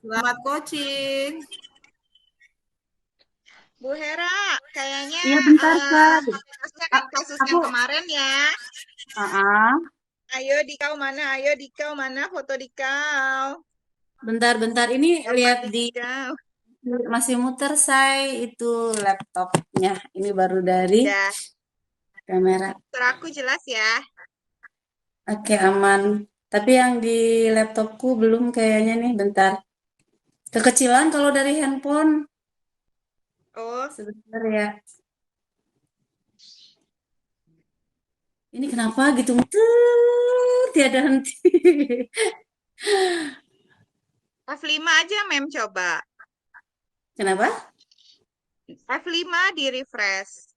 Selamat coaching. Bu Hera, kayaknya Iya bentar, eh, Kak. kasusnya kan kasus Aku, yang kemarin ya. ah, Ayo dikau mana? Ayo dikau mana? Foto dikau. bentar-bentar ini Dapat lihat di dikau. masih muter say itu laptopnya. Ini baru dari Udah, kamera. suara aku jelas ya. Oke, aman. Tapi yang di laptopku belum kayaknya nih, bentar. Kekecilan kalau dari handphone. Oh, Sebentar ya. Ini kenapa gitu muter tiada henti. F5 aja mem coba. Kenapa? F5 di refresh.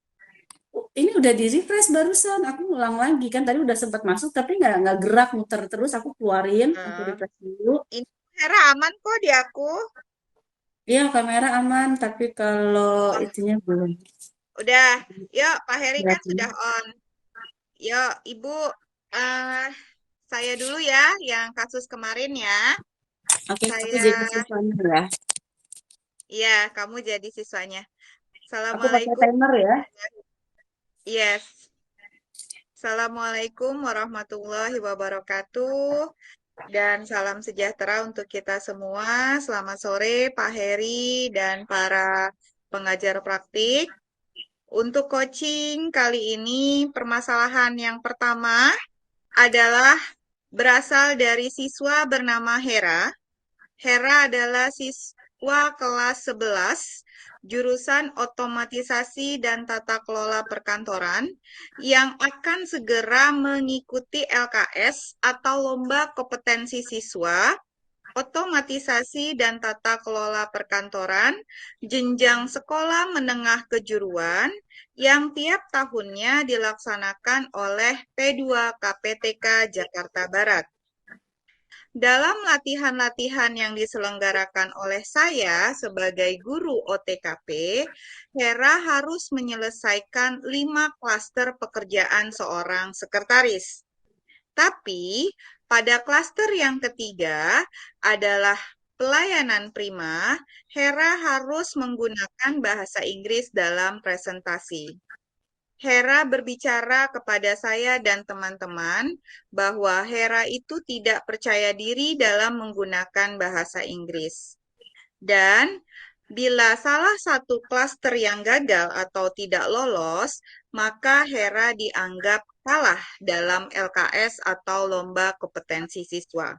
Ini udah di refresh barusan. Aku ulang lagi kan tadi udah sempat masuk tapi nggak gerak muter terus. Aku keluarin, aku Eh, refresh dulu. ini Bu Hera aman kok di aku. Iya kamera aman tapi kalau Oh, itunya belum. udah. Yuk, Pak Heri kan Berarti. sudah on. Yuk, Ibu, eh saya dulu ya yang kasus kemarin ya. Oke, aku Saya, jadi siswanya ya. iya, kamu jadi siswanya. Aku pakai Assalamualaikum. timer ya. Yes. Assalamualaikum warahmatullahi wabarakatuh. Dan salam sejahtera untuk kita semua. Selamat sore, Pak Heri dan para pengajar praktik. Untuk coaching kali ini, permasalahan yang pertama adalah berasal dari siswa bernama Hera. Hera adalah siswa kelas 11, jurusan Otomatisasi dan Tata Kelola Perkantoran, yang akan segera mengikuti LKS atau Lomba Kompetensi Siswa, Otomatisasi dan Tata Kelola Perkantoran, jenjang sekolah menengah kejuruan, yang tiap tahunnya dilaksanakan oleh P2 KPTK Jakarta Barat. Dalam latihan-latihan yang diselenggarakan oleh saya sebagai guru OTKP, Hera harus menyelesaikan 5 klaster pekerjaan seorang sekretaris. Tapi, pada klaster yang ketiga adalah pelayanan prima, Hera harus menggunakan bahasa Inggris dalam presentasi. Hera berbicara kepada saya dan teman-teman bahwa Hera itu tidak percaya diri dalam menggunakan bahasa Inggris. Dan bila salah satu klaster yang gagal atau tidak lolos, maka Hera dianggap kalah dalam LKS atau Lomba Kompetensi Siswa.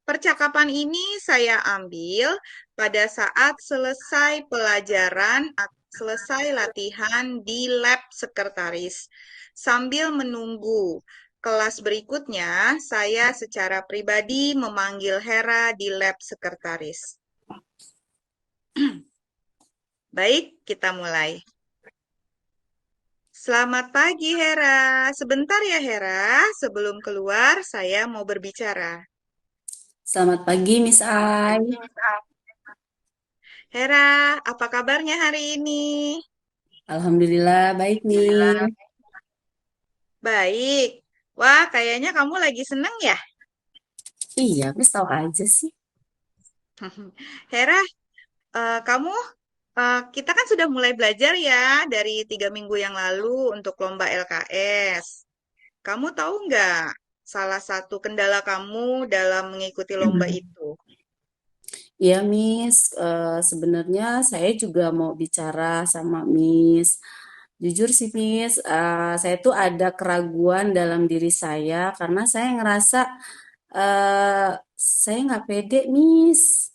Percakapan ini saya ambil pada saat selesai pelajaran atau selesai latihan di lab sekretaris. Sambil menunggu kelas berikutnya, saya secara pribadi memanggil Hera di lab sekretaris. Baik, kita mulai. Selamat pagi, Hera. Sebentar ya, Hera. Sebelum keluar, saya mau berbicara. Selamat pagi, Miss Ai. Hera, apa kabarnya hari ini? Alhamdulillah baik nih. Baik. Wah, kayaknya kamu lagi seneng ya? Iya, Miss tahu aja sih. Hera, kamu, kita kan sudah mulai belajar ya dari 3 minggu yang lalu untuk lomba LKS. Kamu tahu nggak salah satu kendala kamu dalam mengikuti lomba itu? Iya, Miss. Sebenarnya saya juga mau bicara sama Miss. Jujur sih, Miss, saya tuh ada keraguan dalam diri saya karena saya ngerasa eh saya nggak pede, Miss.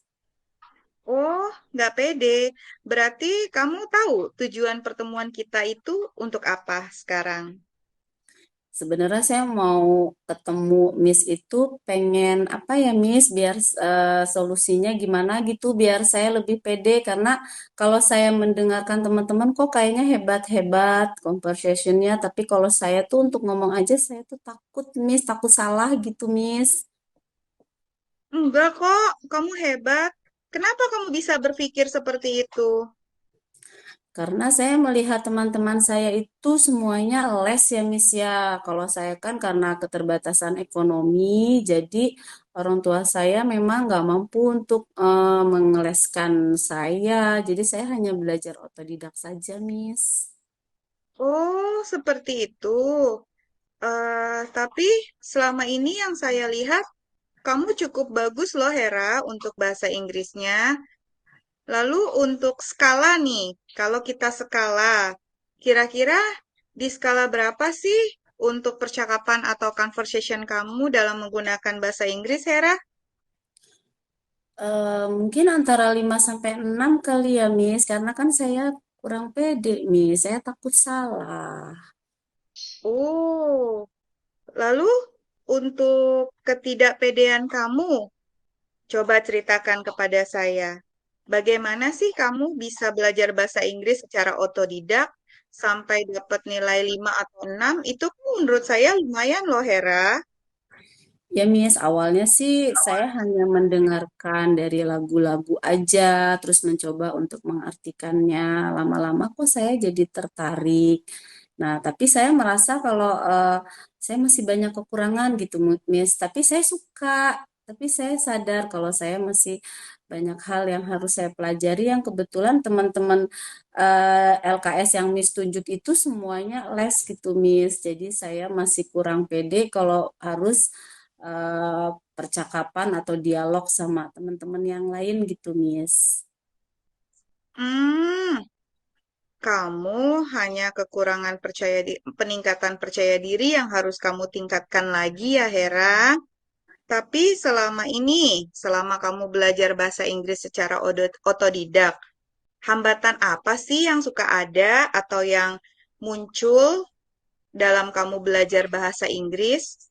Oh, nggak pede. Berarti kamu tahu tujuan pertemuan kita itu untuk apa sekarang? Sebenarnya saya mau ketemu Miss itu pengen apa ya, Miss, biar solusinya gimana gitu, biar saya lebih pede karena kalau saya mendengarkan teman-teman kok kayaknya hebat-hebat conversationnya, tapi kalau saya tuh untuk ngomong aja saya tuh takut, Miss, takut salah gitu, Miss. Enggak kok, kamu hebat. Kenapa kamu bisa berpikir seperti itu? Karena saya melihat teman-teman saya itu semuanya les ya, Miss ya. Kalau saya kan karena keterbatasan ekonomi, jadi Orang tua saya memang nggak mampu untuk mengeleskan saya, jadi saya hanya belajar otodidak saja, Miss. Oh, seperti itu. Tapi selama ini yang saya lihat, kamu cukup bagus loh, Hera, untuk bahasa Inggrisnya. Lalu untuk skala nih, kalau kita skala, kira-kira di skala berapa sih untuk percakapan atau conversation kamu dalam menggunakan bahasa Inggris, Hera? Mungkin antara 5 sampai 6 kali ya, Miss, karena kan saya kurang pede, Miss. Saya takut salah. Oh, lalu untuk ketidakpedean kamu, coba ceritakan kepada saya. Bagaimana sih kamu bisa belajar bahasa Inggris secara otodidak sampai dapat nilai 5 atau 6? Itu menurut saya lumayan loh, Hera. Ya, Miss, awalnya sih saya hanya mendengarkan dari lagu-lagu aja, terus mencoba untuk mengartikannya. Lama-lama kok saya jadi tertarik. Nah, tapi saya merasa kalau saya masih banyak kekurangan gitu, Miss. Tapi saya suka, tapi saya sadar kalau saya masih banyak hal yang harus saya pelajari yang kebetulan teman-teman LKS yang Miss tunjuk itu semuanya les gitu, Miss. Jadi saya masih kurang pede kalau harus eh, percakapan atau dialog sama teman-teman yang lain gitu, Miss. Hmm, kamu hanya kekurangan peningkatan percaya diri yang harus kamu tingkatkan lagi ya, Hera. Tapi selama ini, selama kamu belajar bahasa Inggris secara otodidak, hambatan apa sih yang suka ada atau yang muncul dalam kamu belajar bahasa Inggris?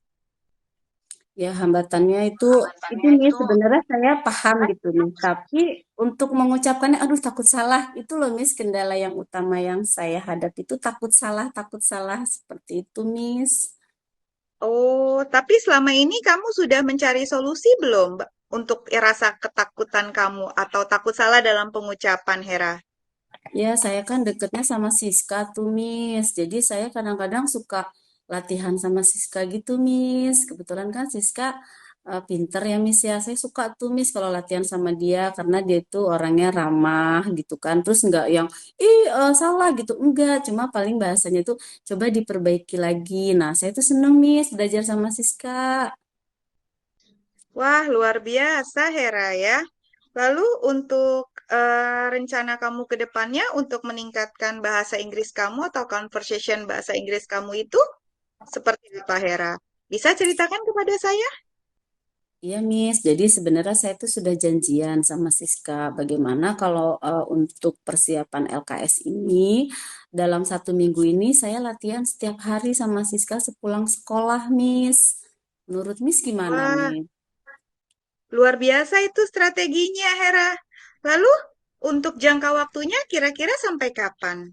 Ya, hambatannya itu nih sebenarnya saya paham gitu nih, tapi untuk mengucapkannya aduh takut salah. Itu loh Miss kendala yang utama yang saya hadapi itu takut salah seperti itu, Miss. Oh, tapi selama ini kamu sudah mencari solusi belum, Mbak, untuk rasa ketakutan kamu atau takut salah dalam pengucapan, Hera? Ya, saya kan deketnya sama Siska tuh, Miss. Jadi saya kadang-kadang suka latihan sama Siska gitu, Miss. Kebetulan kan Siska pinter ya, Miss ya. Saya suka tuh, Miss, kalau latihan sama dia karena dia tuh orangnya ramah gitu kan. Terus nggak yang, salah gitu. Enggak, cuma paling bahasanya tuh coba diperbaiki lagi. Nah, saya tuh seneng, Miss, belajar sama Siska. Wah, luar biasa, Hera ya. Lalu untuk rencana kamu ke depannya untuk meningkatkan bahasa Inggris kamu atau conversation bahasa Inggris kamu itu seperti apa, Hera? Bisa ceritakan kepada saya? Iya, Miss. Jadi sebenarnya saya tuh sudah janjian sama Siska. Bagaimana kalau untuk persiapan LKS ini, dalam 1 minggu ini saya latihan setiap hari sama Siska sepulang sekolah, Miss. Menurut Miss gimana, Wah, Miss? luar biasa itu strateginya, Hera. Lalu untuk jangka waktunya kira-kira sampai kapan?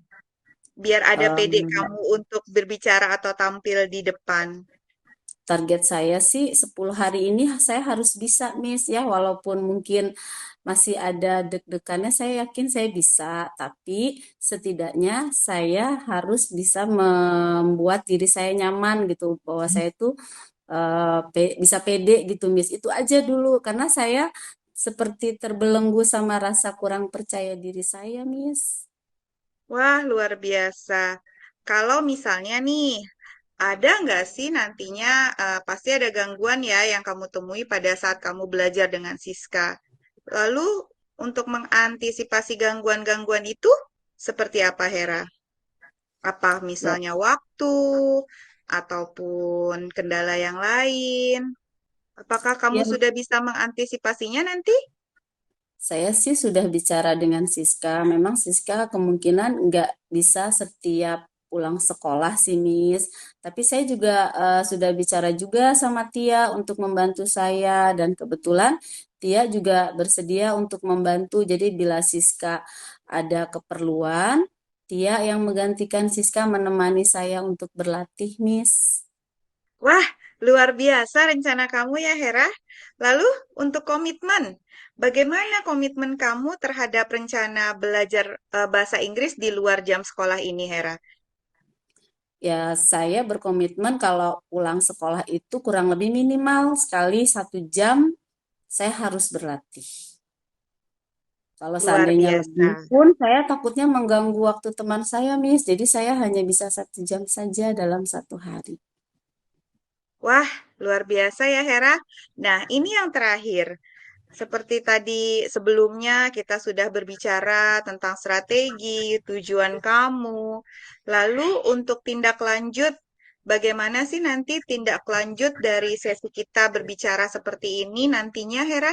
Biar ada PD Em, kamu untuk berbicara atau tampil di depan. Target saya sih 10 hari ini saya harus bisa, Miss, ya. Walaupun mungkin masih ada deg-degannya, saya yakin saya bisa. Tapi setidaknya saya harus bisa membuat diri saya nyaman gitu. Bahwa saya tuh bisa pede gitu, Miss. Itu aja dulu. Karena saya seperti terbelenggu sama rasa kurang percaya diri saya, Miss. Wah, luar biasa. Kalau misalnya nih, ada nggak sih nantinya pasti ada gangguan ya yang kamu temui pada saat kamu belajar dengan Siska. Lalu untuk mengantisipasi gangguan-gangguan itu seperti apa, Hera? Apa Ya, misalnya waktu ataupun kendala yang lain? Apakah kamu ya, sudah bisa mengantisipasinya nanti? saya sih sudah bicara dengan Siska. Memang Siska kemungkinan nggak bisa setiap pulang sekolah sih, Miss. Tapi saya juga sudah bicara juga sama Tia untuk membantu saya. Dan kebetulan Tia juga bersedia untuk membantu. Jadi bila Siska ada keperluan, Tia yang menggantikan Siska menemani saya untuk berlatih, Miss. Wah, luar biasa rencana kamu ya, Hera. Lalu untuk komitmen, bagaimana komitmen kamu terhadap rencana belajar bahasa Inggris di luar jam sekolah ini, Hera? Ya, saya berkomitmen kalau pulang sekolah itu kurang lebih minimal sekali 1 jam saya harus berlatih. Kalau Luar seandainya lebih biasa. pun, saya takutnya mengganggu waktu teman saya, Miss. Jadi saya hanya bisa 1 jam saja dalam 1 hari. Wah, luar biasa ya Hera. Nah, ini yang terakhir. Seperti tadi sebelumnya kita sudah berbicara tentang strategi, tujuan kamu. Lalu untuk tindak lanjut, bagaimana sih nanti tindak lanjut dari sesi kita berbicara seperti ini nantinya, Hera?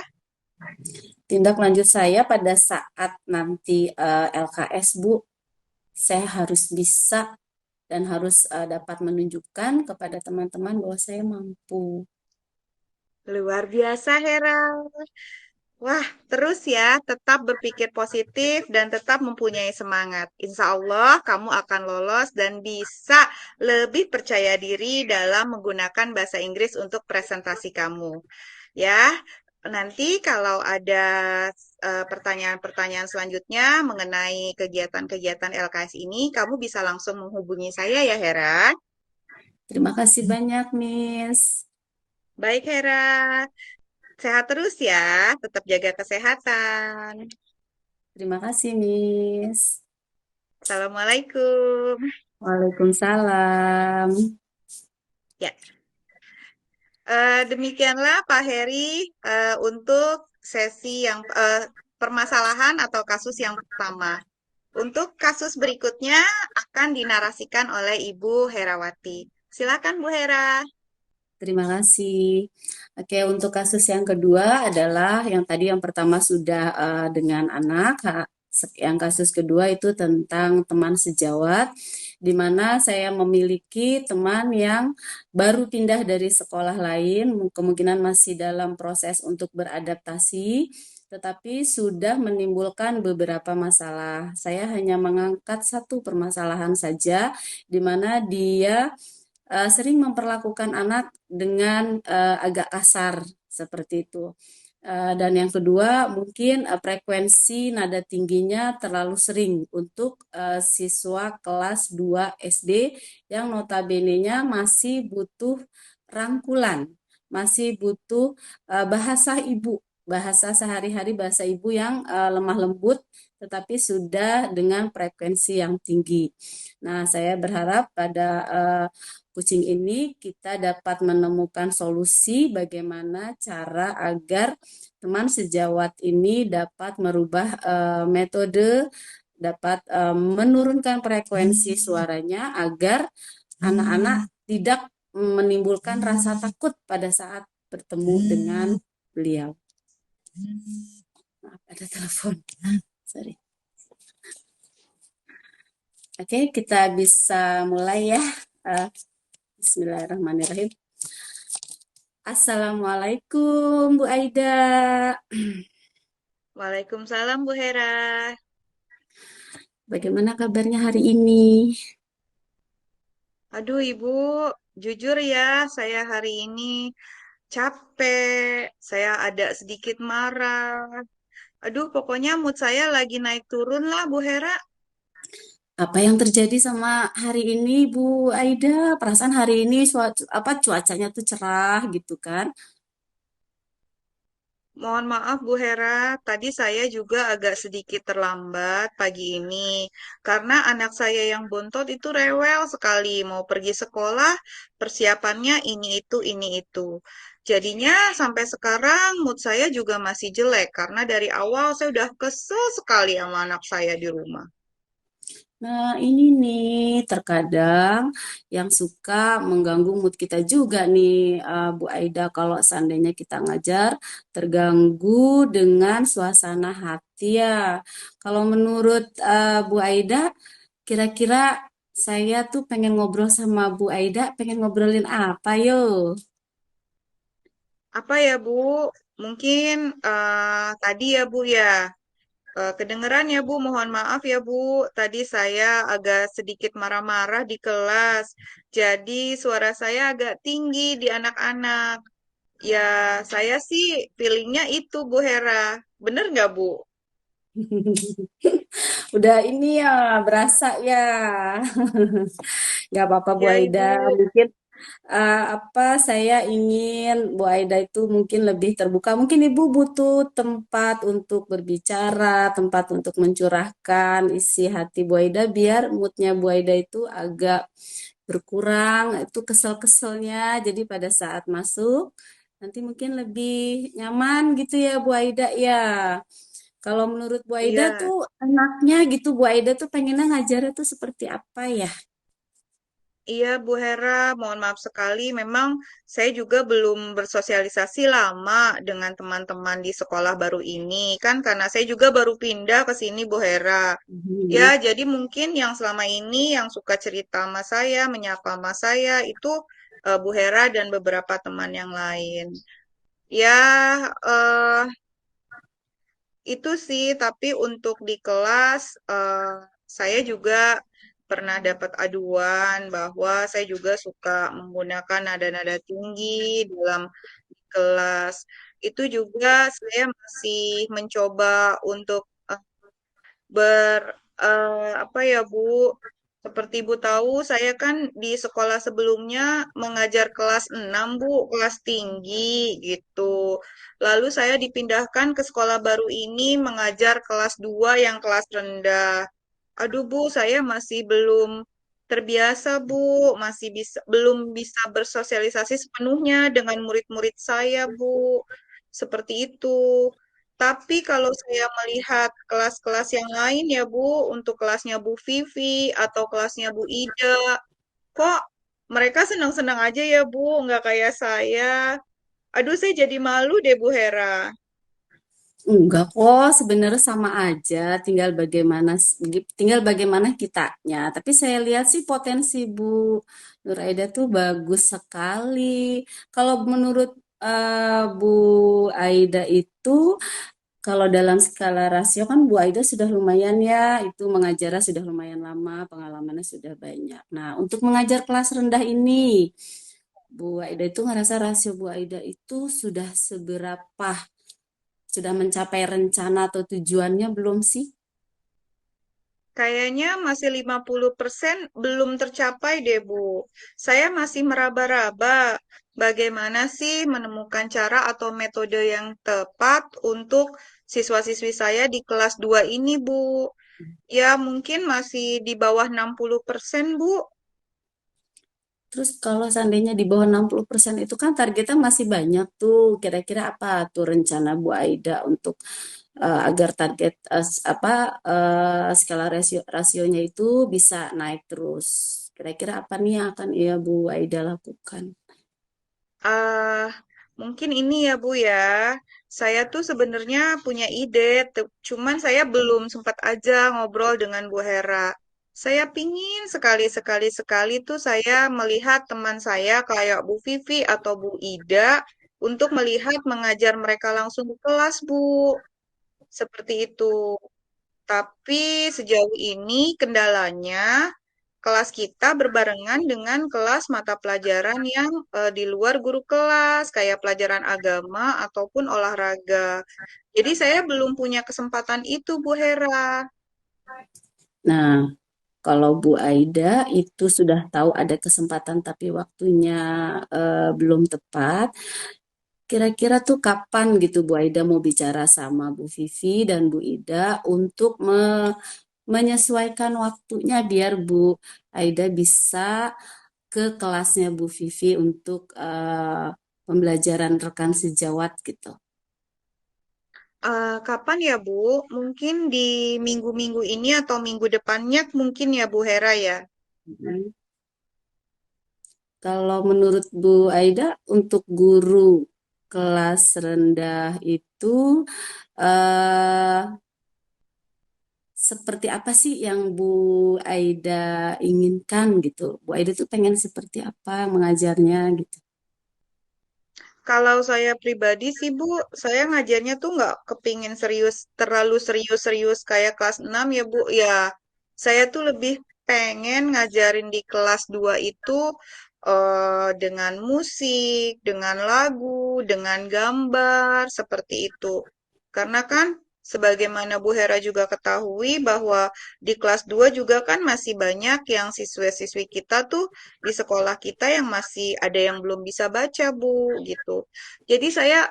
Tindak lanjut saya pada saat nanti LKS, Bu, saya harus bisa dan harus dapat menunjukkan kepada teman-teman bahwa saya mampu. Luar biasa, Hera. Wah, terus ya, tetap berpikir positif dan tetap mempunyai semangat. Insya Allah, kamu akan lolos dan bisa lebih percaya diri dalam menggunakan bahasa Inggris untuk presentasi kamu. Ya, nanti kalau ada pertanyaan-pertanyaan selanjutnya mengenai kegiatan-kegiatan LKS ini, kamu bisa langsung menghubungi saya ya, Hera. Terima kasih banyak, Miss. Baik, Hera. Sehat terus ya, tetap jaga kesehatan. Terima kasih, Miss. Assalamualaikum. Waalaikumsalam. Ya, demikianlah Pak Heri untuk sesi yang permasalahan atau kasus yang pertama. Untuk kasus berikutnya akan dinarasikan oleh Ibu Herawati. Silakan Bu Hera. Terima kasih. Oke, untuk kasus yang kedua adalah yang tadi yang pertama sudah dengan anak. Yang kasus kedua itu tentang teman sejawat, di mana saya memiliki teman yang baru pindah dari sekolah lain, kemungkinan masih dalam proses untuk beradaptasi, tetapi sudah menimbulkan beberapa masalah. Saya hanya mengangkat satu permasalahan saja, di mana dia sering memperlakukan anak dengan agak kasar seperti itu. Dan yang kedua, mungkin frekuensi nada tingginya terlalu sering untuk siswa kelas 2 SD yang notabene-nya masih butuh rangkulan, masih butuh bahasa ibu, bahasa sehari-hari, bahasa ibu yang lemah lembut, tetapi sudah dengan frekuensi yang tinggi. Nah, saya berharap pada kucing ini kita dapat menemukan solusi bagaimana cara agar teman sejawat ini dapat merubah metode, dapat menurunkan frekuensi suaranya agar anak-anak tidak menimbulkan rasa takut pada saat bertemu dengan beliau. Maaf, ada telepon. Sorry. Oke, kita bisa mulai ya. Bismillahirrahmanirrahim. Assalamualaikum, Bu Aida. Waalaikumsalam Bu Hera. Bagaimana kabarnya hari ini? Aduh Ibu, jujur ya, saya hari ini capek, saya ada sedikit marah. Aduh, pokoknya mood saya lagi naik turun lah, Bu Hera. Apa yang terjadi sama hari ini, Bu Aida? Perasaan hari ini cuacanya tuh cerah gitu kan? Mohon maaf, Bu Hera. Tadi saya juga agak sedikit terlambat pagi ini karena anak saya yang bontot itu rewel sekali mau pergi sekolah. Persiapannya ini itu. Jadinya sampai sekarang mood saya juga masih jelek karena dari awal saya udah kesel sekali sama anak saya di rumah. Nah, ini nih terkadang yang suka mengganggu mood kita juga nih, Bu Aida, kalau seandainya kita ngajar terganggu dengan suasana hati ya. Kalau menurut Bu Aida, kira-kira saya tuh pengen ngobrol sama Bu Aida, pengen ngobrolin apa yo? Apa ya, Bu? Mungkin tadi ya, Bu ya. Kedengeran ya Bu, mohon maaf ya Bu. Tadi saya agak sedikit marah-marah di kelas. Jadi suara saya agak tinggi di anak-anak. Ya, saya sih feelingnya itu Bu Hera. Bener nggak Bu? Udah ini ya, berasa ya. Nggak apa-apa Bu Ya, Aida, Ibu. mungkin apa saya ingin Bu Aida itu mungkin lebih terbuka. Mungkin Ibu butuh tempat untuk berbicara, tempat untuk mencurahkan isi hati Bu Aida biar moodnya Bu Aida itu agak berkurang, itu kesel-keselnya. Jadi pada saat masuk nanti mungkin lebih nyaman gitu ya Bu Aida ya. Kalau menurut Bu Aida Iya. tuh enaknya gitu Bu Aida tuh pengennya ngajarnya tuh seperti apa ya? Iya, Bu Hera, mohon maaf sekali. Memang saya juga belum bersosialisasi lama dengan teman-teman di sekolah baru ini. Kan karena saya juga baru pindah ke sini, Bu Hera. Ya, Mhm. jadi mungkin yang selama ini yang suka cerita sama saya, menyapa sama saya, itu Bu Hera dan beberapa teman yang lain. Ya, eh, itu sih, tapi untuk di kelas, saya juga pernah dapat aduan bahwa saya juga suka menggunakan nada-nada tinggi dalam kelas. Itu juga saya masih mencoba untuk ber apa ya Bu, seperti Ibu tahu saya kan di sekolah sebelumnya mengajar kelas 6 Bu, kelas tinggi gitu. Lalu saya dipindahkan ke sekolah baru ini mengajar kelas 2 yang kelas rendah. Aduh Bu, saya masih belum terbiasa Bu, masih belum bisa bersosialisasi sepenuhnya dengan murid-murid saya Bu. Seperti itu. Tapi kalau saya melihat kelas-kelas yang lain ya Bu, untuk kelasnya Bu Vivi atau kelasnya Bu Ida, kok mereka senang-senang aja ya Bu, nggak kayak saya. Aduh, saya jadi malu deh Bu Hera. Enggak kok, sebenarnya sama aja, tinggal bagaimana kitanya. Tapi saya lihat sih potensi Bu Nur Aida tuh bagus sekali. Kalau menurut Bu Aida itu, kalau dalam skala rasio kan Bu Aida sudah lumayan ya, itu mengajarnya sudah lumayan lama, pengalamannya sudah banyak. Nah, untuk mengajar kelas rendah ini, Bu Aida itu ngerasa rasio Bu Aida itu sudah seberapa, sudah mencapai rencana atau tujuannya belum sih? Kayaknya masih 50% belum tercapai deh Bu. Saya masih meraba-raba bagaimana sih menemukan cara atau metode yang tepat untuk siswa-siswi saya di kelas 2 ini Bu. Ya, mungkin masih di bawah 60% Bu. Terus kalau seandainya di bawah 60% itu kan targetnya masih banyak tuh. Kira-kira apa tuh rencana Bu Aida untuk agar target skala rasionya itu bisa naik terus. Kira-kira apa nih yang akan Bu Aida lakukan? Ah, mungkin ini ya Bu ya. Saya tuh sebenarnya punya ide, cuman saya belum sempat aja ngobrol dengan Bu Hera. Saya pingin sekali tuh saya melihat teman saya kayak Bu Vivi atau Bu Ida untuk melihat mengajar mereka langsung di kelas, Bu. Seperti itu. Tapi sejauh ini kendalanya kelas kita berbarengan dengan kelas mata pelajaran yang di luar guru kelas, kayak pelajaran agama ataupun olahraga. Jadi saya belum punya kesempatan itu, Bu Hera. Nah, kalau Bu Aida itu sudah tahu ada kesempatan tapi waktunya belum tepat, kira-kira tuh kapan gitu Bu Aida mau bicara sama Bu Vivi dan Bu Ida untuk menyesuaikan waktunya biar Bu Aida bisa ke kelasnya Bu Vivi untuk pembelajaran rekan sejawat gitu. Kapan ya, Bu? Mungkin di minggu-minggu ini atau minggu depannya mungkin ya, Bu Hera ya. Mm. Kalau menurut Bu Aida untuk guru kelas rendah itu eh, seperti apa sih yang Bu Aida inginkan gitu? Bu Aida tuh pengen seperti apa mengajarnya gitu. Kalau saya pribadi sih Bu, saya ngajarnya tuh nggak kepingin serius, terlalu serius-serius kayak kelas 6 ya Bu. Ya, saya tuh lebih pengen ngajarin di kelas 2 itu dengan musik, dengan lagu, dengan gambar, seperti itu. Karena kan sebagaimana Bu Hera juga ketahui bahwa di kelas 2 juga kan masih banyak yang siswa-siswi kita tuh di sekolah kita yang masih ada yang belum bisa baca, Bu, gitu. Jadi saya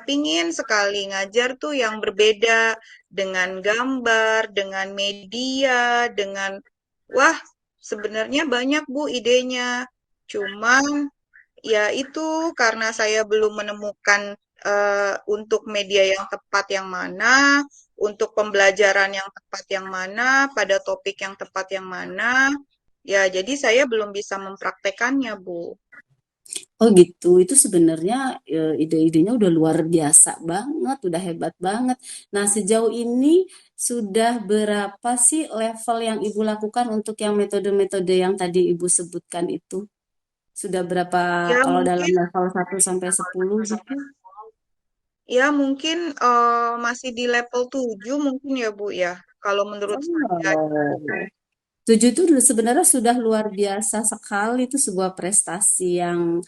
pingin sekali ngajar tuh yang berbeda dengan gambar, dengan media, dengan wah, sebenarnya banyak Bu idenya. Cuman ya itu karena saya belum menemukan untuk media yang tepat yang mana, untuk pembelajaran yang tepat yang mana, pada topik yang tepat yang mana. Ya, jadi saya belum bisa mempraktekannya, Bu. Oh gitu, itu sebenarnya ide-idenya udah luar biasa banget, udah hebat banget. Nah, sejauh ini sudah berapa sih level yang Ibu lakukan untuk yang metode-metode yang tadi Ibu sebutkan itu? Sudah berapa Ya, kalau dalam mungkin level 1 sampai 10 gitu? mungkin masih di level 7 mungkin ya, Bu ya. Kalau menurut saya. Oh. 7 itu sebenarnya sudah luar biasa sekali, itu sebuah prestasi yang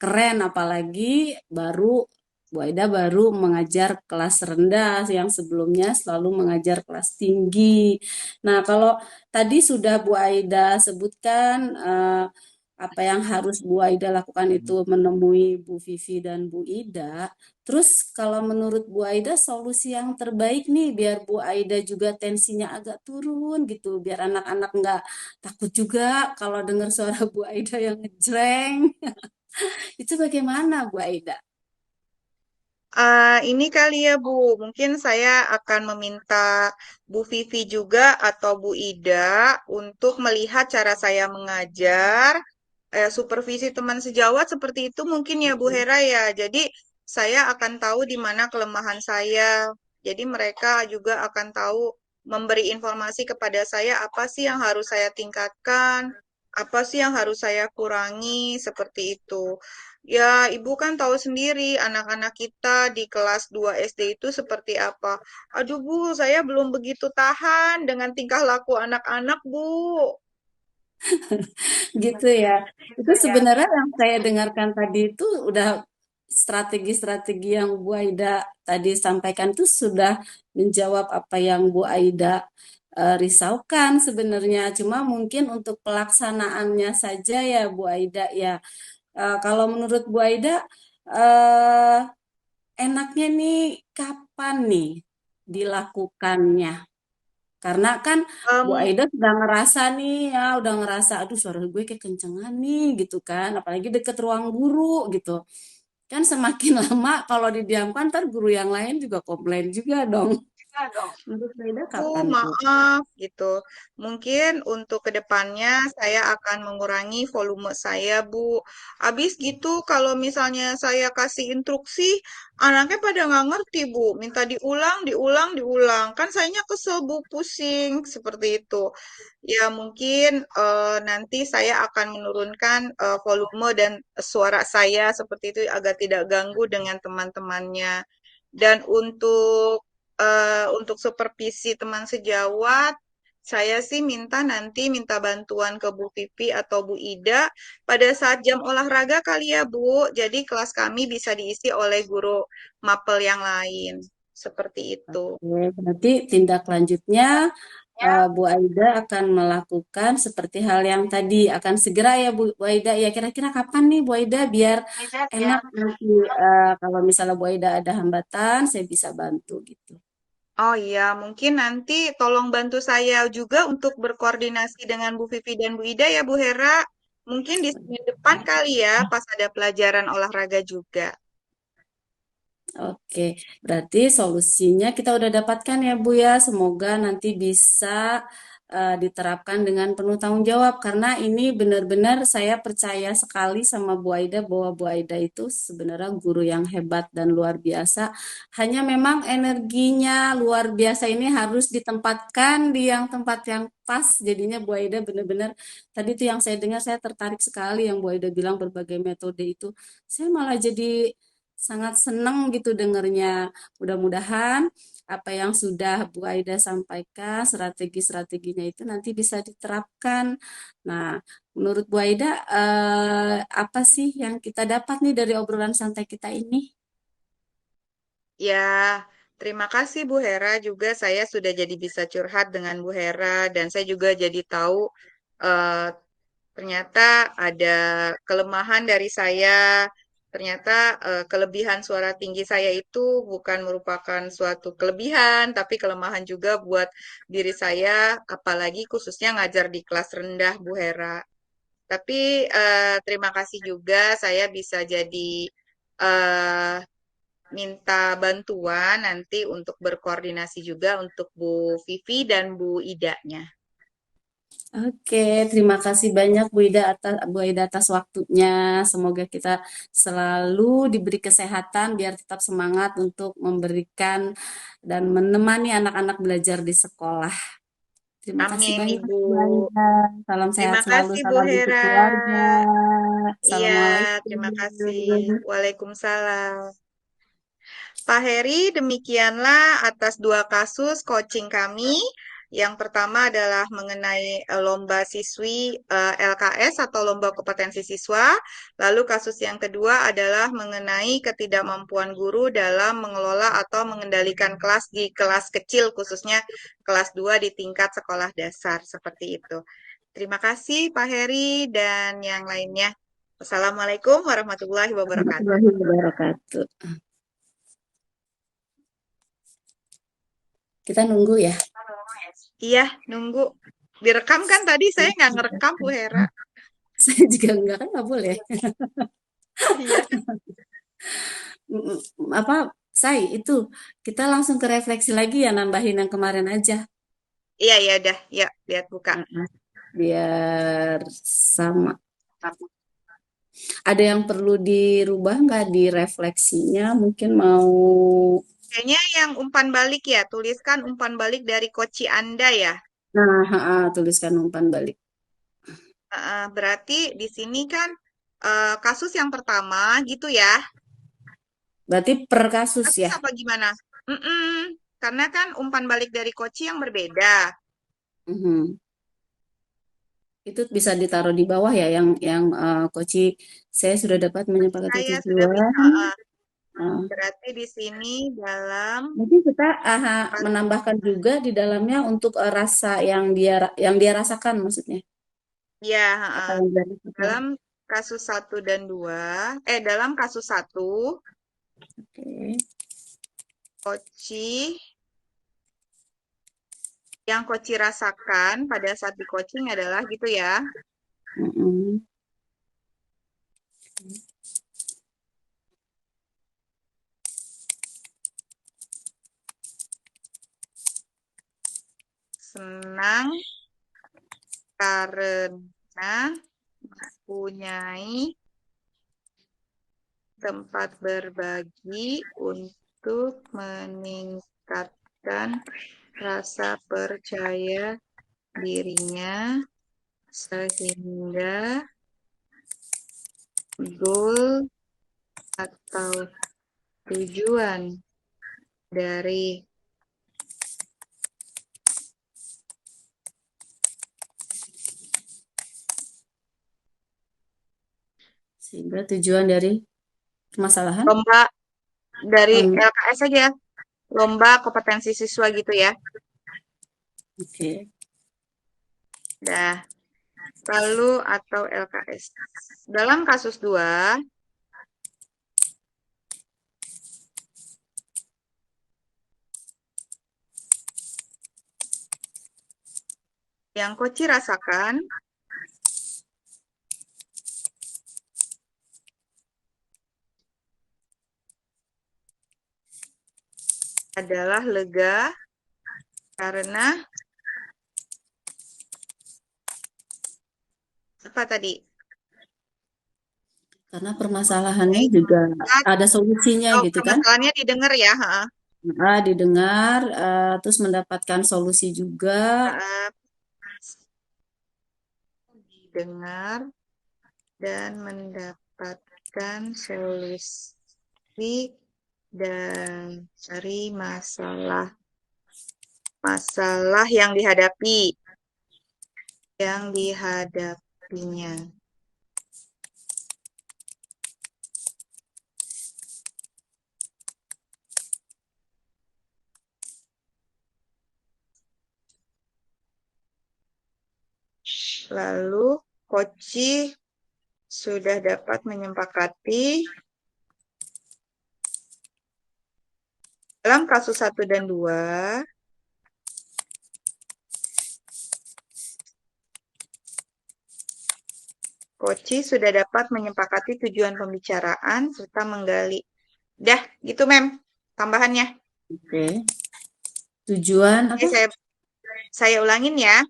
keren, apalagi baru Bu Aida baru mengajar kelas rendah yang sebelumnya selalu mengajar kelas tinggi. Nah, kalau tadi sudah Bu Aida sebutkan apa yang harus Bu Aida lakukan itu menemui Bu Vivi dan Bu Ida. Terus kalau menurut Bu Aida solusi yang terbaik nih biar Bu Aida juga tensinya agak turun gitu, biar anak-anak nggak takut juga kalau dengar suara Bu Aida yang ngejreng. Itu bagaimana Bu Aida? Ini kali ya Bu, mungkin saya akan meminta Bu Vivi juga atau Bu Ida untuk melihat cara saya mengajar, supervisi teman sejawat seperti itu mungkin ya Bu Hera ya. Jadi saya akan tahu di mana kelemahan saya. Jadi mereka juga akan tahu memberi informasi kepada saya apa sih yang harus saya tingkatkan, apa sih yang harus saya kurangi, seperti itu. Ya, Ibu kan tahu sendiri anak-anak kita di kelas 2 SD itu seperti apa. Aduh Bu, saya belum begitu tahan dengan tingkah laku anak-anak Bu. Gitu ya. Itu sebenarnya yang saya dengarkan tadi itu udah strategi-strategi yang Bu Aida tadi sampaikan itu sudah menjawab apa yang Bu Aida risaukan sebenarnya. Cuma mungkin untuk pelaksanaannya saja ya Bu Aida ya. Kalau menurut Bu Aida eh, enaknya nih kapan nih dilakukannya? Karena kan Bu Em, Aida sudah ngerasa nih ya, udah ngerasa, aduh suara gue kayak kencengan nih gitu kan, apalagi deket ruang guru gitu. Kan semakin lama kalau didiamkan, ntar guru yang lain juga komplain juga dong. Menurut Bu Aida Bu, kapan tuh? maaf gitu. Mungkin untuk kedepannya saya akan mengurangi volume saya, Bu. Habis gitu, kalau misalnya saya kasih instruksi, anaknya pada nggak ngerti, Bu. Minta diulang, diulang, diulang. Kan sayanya kesel, Bu, pusing, seperti itu. Ya, mungkin nanti saya akan menurunkan volume dan suara saya seperti itu agar tidak ganggu dengan teman-temannya. Dan untuk supervisi teman sejawat, saya sih minta bantuan ke Bu Pipi atau Bu Ida pada saat jam olahraga kali ya Bu. Jadi kelas kami bisa diisi oleh guru mapel yang lain. Seperti itu. Oke, berarti tindak lanjutnya Bu Aida akan melakukan seperti hal yang tadi akan segera ya Bu Aida ya kira-kira kapan nih Bu Aida biar enak nanti kalau misalnya Bu Aida ada hambatan saya bisa bantu gitu. Oh iya, mungkin nanti tolong bantu saya juga untuk berkoordinasi dengan Bu Vivi dan Bu Ida ya Bu Hera. Mungkin di Senin depan kali ya, pas ada pelajaran olahraga juga. Oke, berarti solusinya kita udah dapatkan ya Bu ya. Semoga nanti bisa diterapkan dengan penuh tanggung jawab karena ini benar-benar saya percaya sekali sama Bu Aida bahwa Bu Aida itu sebenarnya guru yang hebat dan luar biasa. Hanya memang energinya luar biasa ini harus ditempatkan di yang tempat yang pas. Jadinya Bu Aida benar-benar tadi tuh yang saya dengar saya tertarik sekali yang Bu Aida bilang berbagai metode itu. Saya malah jadi sangat senang gitu dengernya. Mudah-mudahan apa yang sudah Bu Aida sampaikan, strategi-strateginya itu nanti bisa diterapkan. Nah, menurut Bu Aida, apa sih yang kita dapat nih dari obrolan santai kita ini? Ya, Terima kasih Bu Hera juga saya sudah jadi bisa curhat dengan Bu Hera dan saya juga jadi tahu eh, ternyata ada kelemahan dari saya. Ternyata kelebihan suara tinggi saya itu bukan merupakan suatu kelebihan, tapi kelemahan juga buat diri saya, apalagi khususnya ngajar di kelas rendah, Bu Hera. Tapi terima kasih juga saya bisa jadi eh, minta bantuan nanti untuk berkoordinasi juga untuk Bu Vivi dan Bu Ida-nya. Oke, terima kasih banyak Bu Ida atas waktunya. Semoga kita selalu diberi kesehatan biar tetap semangat untuk memberikan dan menemani anak-anak belajar di sekolah. Terima kasih Amin, banyak Ibu. Bu Aida. Salam sehat Terima selalu, kasih, Bu salam untuk Hera. keluarga. Iya, terima kasih. Assalamualaikum. Waalaikumsalam. Pak Heri, demikianlah atas dua kasus coaching kami. Yang pertama adalah mengenai lomba siswi LKS atau lomba kompetensi siswa. Lalu kasus yang kedua adalah mengenai ketidakmampuan guru dalam mengelola atau mengendalikan kelas di kelas kecil, khususnya kelas 2 di tingkat sekolah dasar. Seperti itu. Terima kasih Pak Heri dan yang lainnya. Wassalamualaikum warahmatullahi wabarakatuh. Warahmatullahi wabarakatuh. Kita nunggu ya. Iya, nunggu. Direkam kan tadi saya nggak ngerekam, Bu Hera. Saya juga enggak kan nggak boleh. Iya, Apa itu kita langsung ke refleksi lagi ya nambahin yang kemarin aja. iya, iya, udah. Ya, lihat buka. Heeh. Biar sama. Ada yang perlu dirubah nggak di refleksinya? Mungkin mau. Kayaknya yang umpan balik ya, tuliskan umpan balik dari koci Anda ya. Nah, tuliskan umpan balik. Berarti di sini kan kasus yang pertama gitu ya. Berarti per kasus Kasus ya. apa gimana? Karena kan umpan balik dari koci yang berbeda. Mhm. Itu bisa ditaruh di bawah ya yang Koci saya sudah dapat menyepakati Saya sudah tujuan. bisa. Eh, Berarti di sini dalam Mungkin kita menambahkan juga di dalamnya untuk rasa yang dia rasakan maksudnya. ya, Apa yang dia rasakan. dalam kasus satu dan 2, dalam kasus satu, Oke. Koci, yang Koci rasakan pada saat di coaching adalah gitu ya, Mm-mm. senang karena mempunyai tempat berbagi untuk meningkatkan rasa percaya dirinya sehingga goal atau tujuan dari Sehingga tujuan dari permasalahan. lomba dari Em, LKS saja, lomba kompetensi siswa gitu ya. oke. Dah, lalu atau LKS. Dalam kasus 2, yang Koci rasakan adalah lega karena apa tadi? Karena permasalahannya Baik, juga ada solusinya oh, gitu kan. permasalahannya didengar ya, ha. Didengar, terus mendapatkan solusi juga. Ha, didengar dan mendapatkan solusi dari masalah yang dihadapinya. Lalu Koci sudah dapat menyepakati dalam kasus satu dan 2, Koci sudah dapat menyepakati tujuan pembicaraan serta menggali. Dah, gitu Mem, tambahannya. Oke. Tujuan Oke, apa? saya ulangin ya.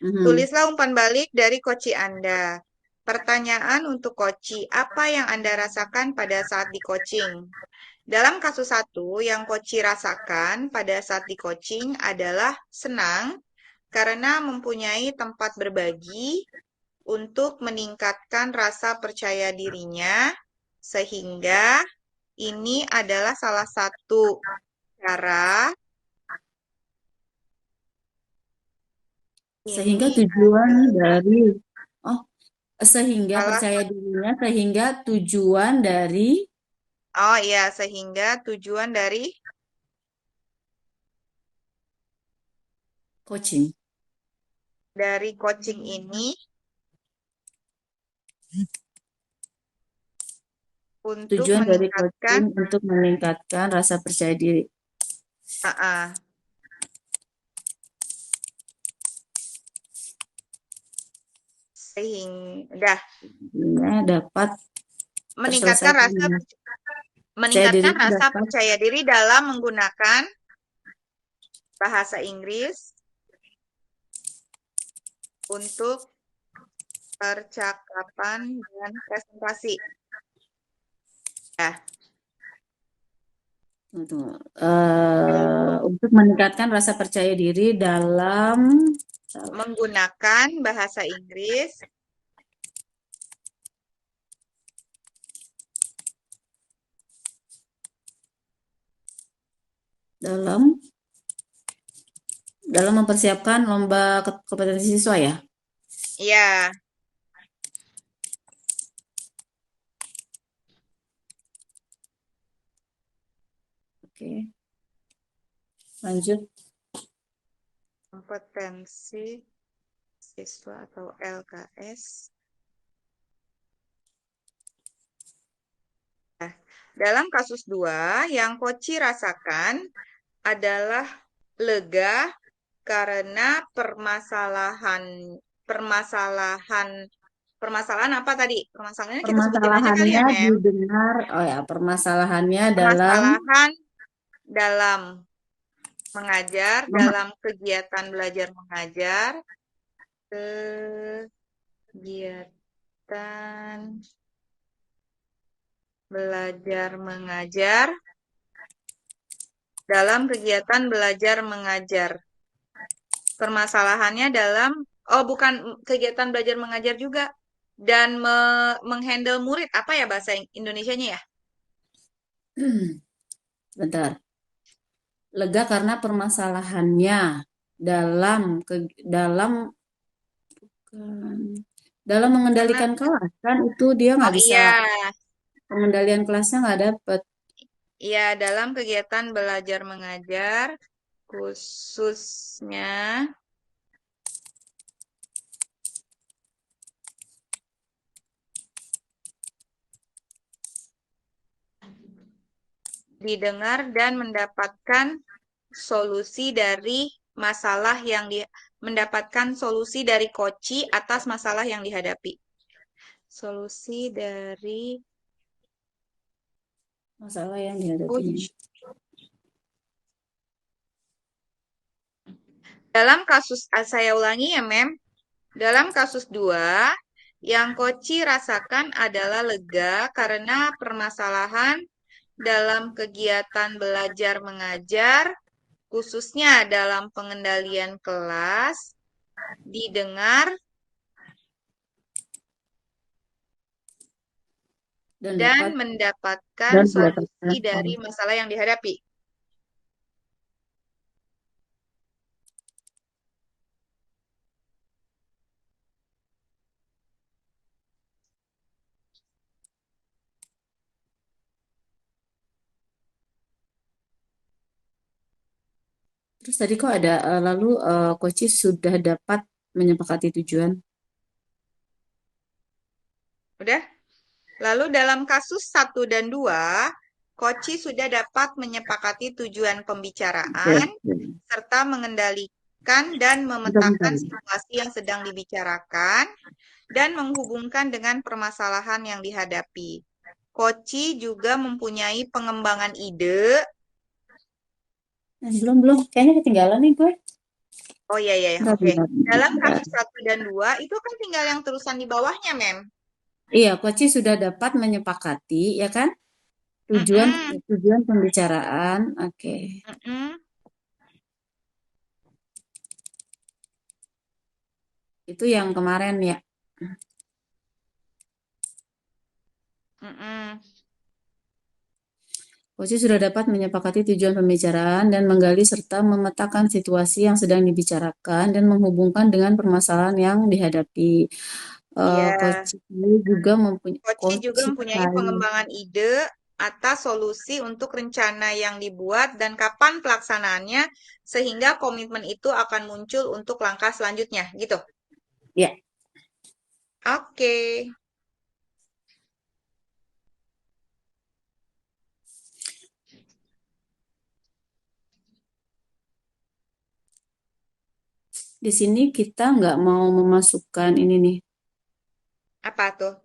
Mhm. Tulislah umpan balik dari koci Anda. Pertanyaan untuk koci, apa yang Anda rasakan pada saat di coaching? Dalam kasus satu, yang koci rasakan pada saat di coaching adalah senang karena mempunyai tempat berbagi untuk meningkatkan rasa percaya dirinya, sehingga ini adalah salah satu cara. Sehingga Ini tujuan adalah dari oh, sehingga salah percaya dirinya sehingga tujuan dari Oh iya, sehingga tujuan coaching. dari coaching ini untuk Tujuan dari meningkatkan coaching untuk meningkatkan rasa percaya diri. ah, ah, sehingga Sehingga dapat meningkatkan terselesaikan rasa percaya diri meningkatkan itu rasa dapat percaya diri dalam menggunakan bahasa Inggris untuk percakapan dan presentasi. Nah, untuk meningkatkan rasa percaya diri dalam menggunakan bahasa Inggris dalam dalam mempersiapkan lomba kompetensi siswa ya. ya. Oke, lanjut. Kompetensi siswa atau LKS. Nah, dalam kasus 2, yang Koci rasakan adalah lega karena permasalahan permasalahan apa tadi? Permasalahannya kita sebutin aja kali ya, Permasalahannya Mem. didengar, oh ya, permasalahannya dalam Permasalahan dalam mengajar, mem- dalam kegiatan belajar mengajar, kegiatan belajar mengajar, dalam kegiatan belajar mengajar. Permasalahannya dalam, oh bukan kegiatan belajar mengajar juga, dan menghandle murid, apa ya bahasa Indonesianya ya? bentar. Lega karena permasalahannya dalam dalam dalam Karena, mengendalikan kelas kan itu dia oh nggak bisa iya, pengendalian kelasnya nggak dapet. iya dalam kegiatan belajar mengajar, khususnya didengar dan mendapatkan solusi dari masalah yang mendapatkan solusi dari koci atas masalah yang dihadapi. Solusi dari Masalah yang dihadapinya. coach. Dalam kasus, saya ulangi ya, Mem. Dalam kasus 2, yang Koci rasakan adalah lega karena permasalahan dalam kegiatan belajar mengajar, khususnya dalam pengendalian kelas, didengar dan dan dapat mendapatkan dan solusi mendapatkan dari masalah yang dihadapi. terus tadi kok ada lalu coach sudah dapat menyepakati tujuan. Udah? Lalu dalam kasus satu dan 2, Koci sudah dapat menyepakati tujuan Oke, pembicaraan oke. serta mengendalikan dan Bentar, memetakan bentar. situasi yang sedang dibicarakan dan menghubungkan dengan permasalahan yang dihadapi. Koci juga mempunyai pengembangan ide. Belum, belum. Kayaknya ketinggalan nih gue. Oh iya, iya, iya, Bentar, oke. bentar, Dalam bentar. kasus satu dan 2 itu kan tinggal yang terusan di bawahnya, Mem. Iya, Koci sudah dapat menyepakati, ya kan? Tujuan Mm-mm, tujuan pembicaraan. Oke. mm-mm, Itu yang kemarin ya. mm-mm. Koci sudah dapat menyepakati tujuan pembicaraan dan menggali serta memetakan situasi yang sedang dibicarakan dan menghubungkan dengan permasalahan yang dihadapi. Iya. Koci juga mempunyai Koci juga Koci mempunyai lain. pengembangan ide atas solusi untuk rencana yang dibuat dan kapan pelaksanaannya, sehingga komitmen itu akan muncul untuk langkah selanjutnya, gitu. Ya, Oke, di sini kita nggak mau memasukkan ini nih, apa tuh?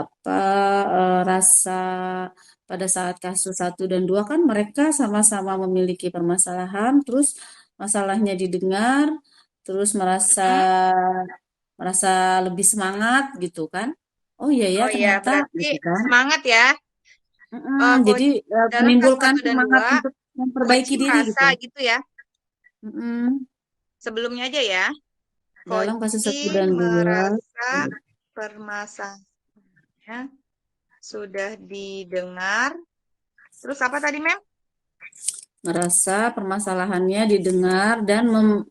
apa rasa pada saat kasus satu dan dua kan mereka sama-sama memiliki permasalahan, terus masalahnya didengar, terus merasa Mm-mm. merasa lebih semangat gitu kan? Oh iya ya Oh iya, ternyata berarti gitu kan? semangat ya. Jadi Dalam kasus menimbulkan satu dan semangat 2, untuk Koci memperbaiki diri merasa gitu. gitu ya. Mm-mm. Sebelumnya aja ya. Dalam kasus Koci satu dan dua. merasa permasalahannya sudah didengar. Terus apa tadi, Mem? Merasa permasalahannya didengar dan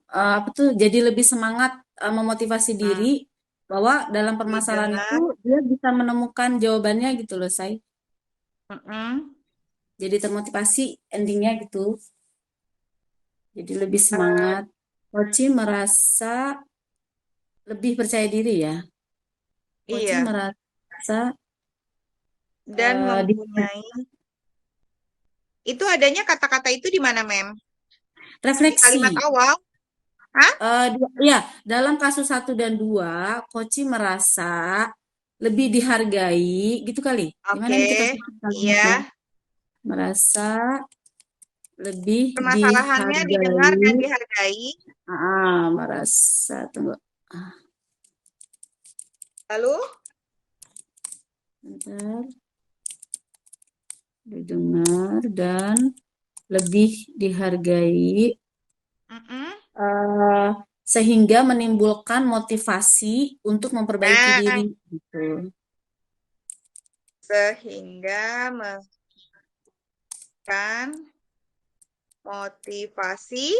apa tuh jadi lebih semangat memotivasi Hmm, diri bahwa dalam permasalahan itu didengar. dia bisa menemukan jawabannya gitu loh, say. Mm-mm. Jadi termotivasi endingnya gitu. Jadi lebih Eh, semangat. Koci merasa lebih percaya diri ya. Koci iya, merasa dan di mempunyai itu adanya kata-kata itu di mana, Mem? Di kalimat refleksi. awal? Hah? Ya, dalam kasus satu dan dua, Koci merasa lebih dihargai, gitu kali. Gimana Oke, nih kita susun iya. kalimatnya? Merasa lebih Permasalahannya didengar dan dihargai. dihargai. Merasa, tunggu. Ah, Lalu, bentar, didengar dan lebih dihargai, mm-mm. eh, sehingga menimbulkan motivasi untuk memperbaiki Nah, diri, gitu. sehingga memberikan motivasi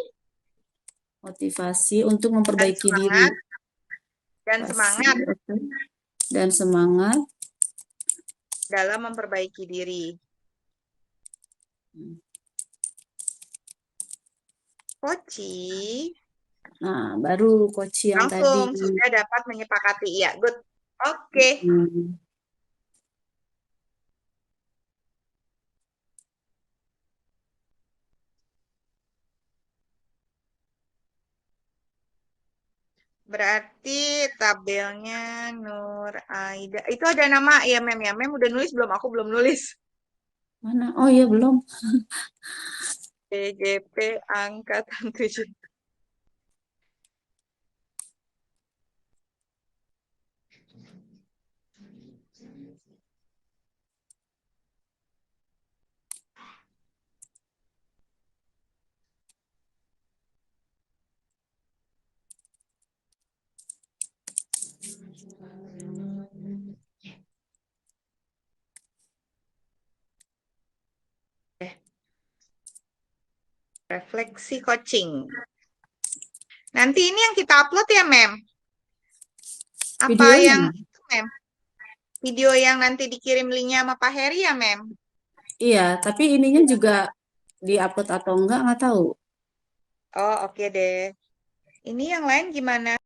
Motivasi untuk dan memperbaiki diri. semangat dan Motivasi, semangat oke. Dan semangat. dalam memperbaiki diri. Koci Nah, baru coach yang tadi. langsung sudah dapat menyepakati. Iya, good. Oke. Hmm. Berarti tabelnya Nur Aida. Itu ada nama ya, Mem ya. Mem udah nulis belum? Aku belum nulis. Mana? Oh iya belum. PJP angkatan 7. Refleksi coaching. Nanti ini yang kita upload ya, Mem. Apa yang Videonya. itu, Mem? Video yang nanti dikirim linknya sama Pak Heri ya, Mem? Iya, tapi ininya juga diupload atau enggak tahu. Oh, oke deh. Ini yang lain gimana?